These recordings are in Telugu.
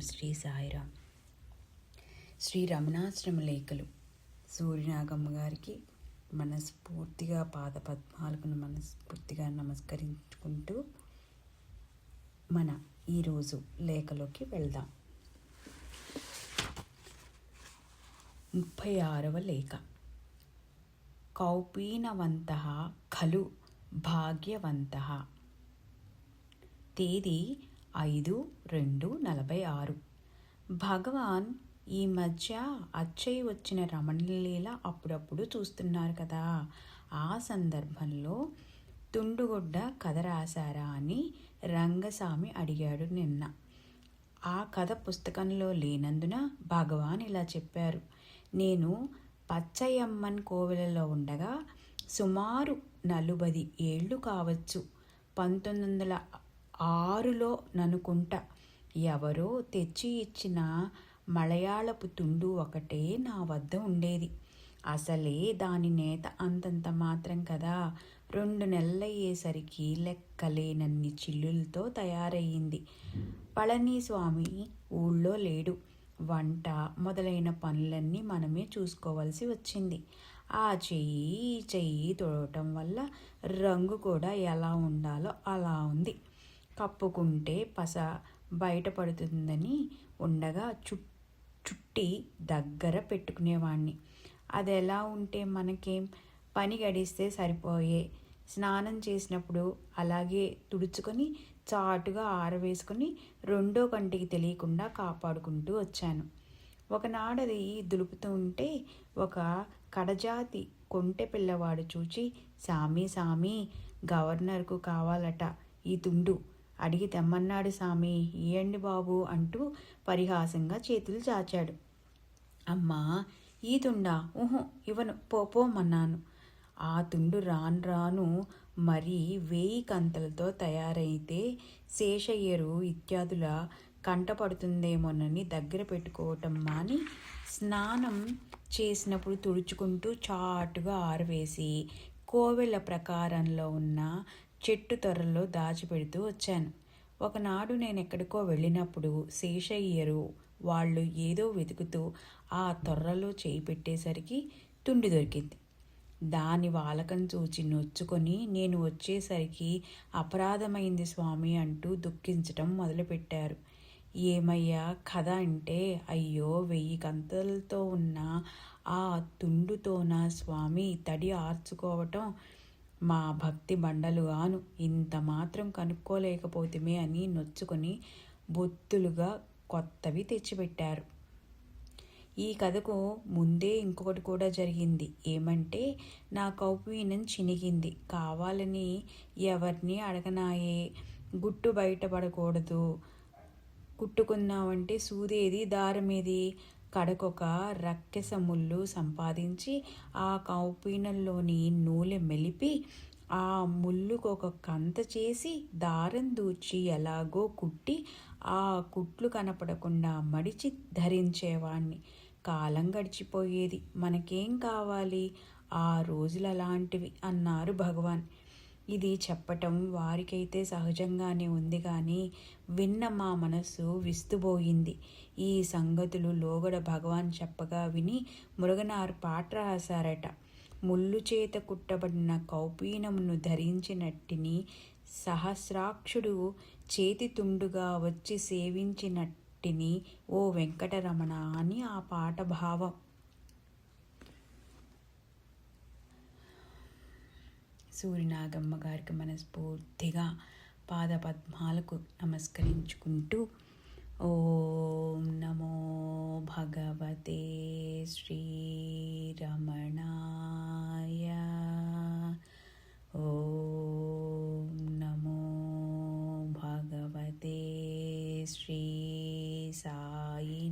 శ్రీ సాయిరామ్. శ్రీ రమణాశ్రమ లేఖలు సూర్యనాగమ్మ గారికి మనస్ఫూర్తిగా పాదపద్మాలకు మనస్ఫూర్తిగా నమస్కరించుకుంటూ మన ఈరోజు లేఖలోకి వెళ్దాం. 36వ లేఖ. కౌపీనవంతః ఖలు భాగ్యవంతః. తేదీ 5/2/46. భగవాన్ ఈ మధ్య అచ్చయ్య వచ్చిన రమణలీల అప్పుడప్పుడు చూస్తున్నారు కదా. ఆ సందర్భంలో తుండుగొడ్డ కథ రాశారా అని రంగస్వామి అడిగాడు నిన్న. ఆ కథ పుస్తకంలో లేనందున భగవాన్ ఇలా చెప్పారు. నేను పచ్చయ్యమ్మన్ కోవెలలో ఉండగా సుమారు 40 ఏళ్ళు కావచ్చు. 1906లో ననుకుంటా ఎవరో తెచ్చి ఇచ్చిన మలయాళపు తుండు ఒకటే నా వద్ద ఉండేది. అసలే దాని నేత అంతంత మాత్రం కదా. 2 నెలలయ్యేసరికి లెక్కలేనన్ని చిల్లులతో తయారయ్యింది. పళనిస్వామి ఊళ్ళో లేడు. వంట మొదలైన పనులన్నీ మనమే చూసుకోవలసి వచ్చింది. ఆ చెయ్యి తొడవటం వల్ల రంగు కూడా ఎలా ఉండాలో అలా ఉంది. కప్పుకుంటే పస బయటపడుతుందని ఉండగా చుట్టి దగ్గర పెట్టుకునేవాణ్ణి. అది ఎలా ఉంటే మనకేం, పని గడిస్తే సరిపోయే. స్నానం చేసినప్పుడు అలాగే తుడుచుకొని చాటుగా ఆరవేసుకొని 2వ కంటికి తెలియకుండా కాపాడుకుంటూ వచ్చాను. ఒకనాడది దులుపుతూ ఉంటే ఒక కడజాతి కొంటె పిల్లవాడు చూచి, సామి గవర్నర్కు కావాలట ఈ తుండు, అడిగి తెమ్మన్నాడు సామి, ఇయ్యండి బాబు అంటూ పరిహాసంగా చేతులు చాచాడు. అమ్మా, ఈ తుండా? ఇవ్వను, పోమన్నాను. ఆ తుండు రాను మరీ 1000 కంతలతో తయారైతే శేషయ్యరు ఇత్యాదుల కంటపడుతుందేమోనని దగ్గర పెట్టుకోవటం మాని స్నానం చేసినప్పుడు తుడుచుకుంటూ చాటుగా ఆరవేసి కోవెల ప్రకారంలో ఉన్న చెట్టు తొర్రలో దాచిపెడుతూ వచ్చాను. ఒకనాడు నేనెక్కడికో వెళ్ళినప్పుడు శేషయ్యరు వాళ్ళు ఏదో వెతుకుతూ ఆ తొర్రలో చేయి పెట్టేసరికి తుండి దొరికింది. దాని వాలకం చూచి నొచ్చుకొని నేను వచ్చేసరికి అపరాధమైంది స్వామి అంటూ దుఃఖించటం మొదలుపెట్టారు. ఏమయ్యా కథ అంటే, అయ్యో 1000 కంతలతో ఉన్న ఆ తుండుతోనా స్వామి తడి ఆర్చుకోవటం? మా భక్తి బండలుగాను ఇంత మాత్రం కనుక్కోలేకపోతేమే అని నొచ్చుకొని బొత్తులుగా కొత్తవి తెచ్చిపెట్టారు. ఈ కథకు ముందే ఇంకొకటి కూడా జరిగింది. ఏమంటే, నా కౌపీనం చినిగింది. కావాలని ఎవరిని అడగనాయే. గుట్టు బయటపడకూడదు. కుట్టుకుందామంటే సూదేది, దారమేది? కడకొక రక్కెస ముళ్ళు సంపాదించి ఆ కౌపీనంలోని నూనె మెలిపి ఆ ముళ్ళుకొక కంత చేసి దారం దూర్చి ఎలాగో కుట్టి ఆ కుట్లు కనపడకుండా మడిచి ధరించేవాణ్ణి. కాలం గడిచిపోయేది. మనకేం కావాలి? ఆ రోజులు అలాంటివి అన్నారు భగవాన్. ఇది చెప్పటం వారికైతే సహజంగానే ఉంది కానీ విన్న మా మనస్సు విస్తుబోయింది. ఈ సంగతులు లోగడ భగవాన్ చెప్పగా విని మురుగనార్ పాట రాశారట. ముళ్ళు చేత కుట్టబడిన కౌపీనమును ధరించినట్టిని సహస్రాక్షుడు చేతి తుండుగా వచ్చి సేవించినట్టిని ఓ వెంకటరమణ అని ఆ పాట భావం. సూర్యనాగమ్మ గారికి మనస్ఫూర్తిగా పాదపద్మాలకు నమస్కరించుకుంటూ ఓం నమో భగవతే శ్రీరమణాయ. ఓం నమో భగవతే శ్రీ సాయినాథాయ.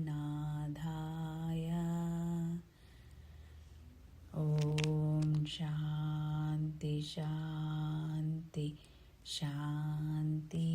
ఓం శాంతి శాంతి శాంతి.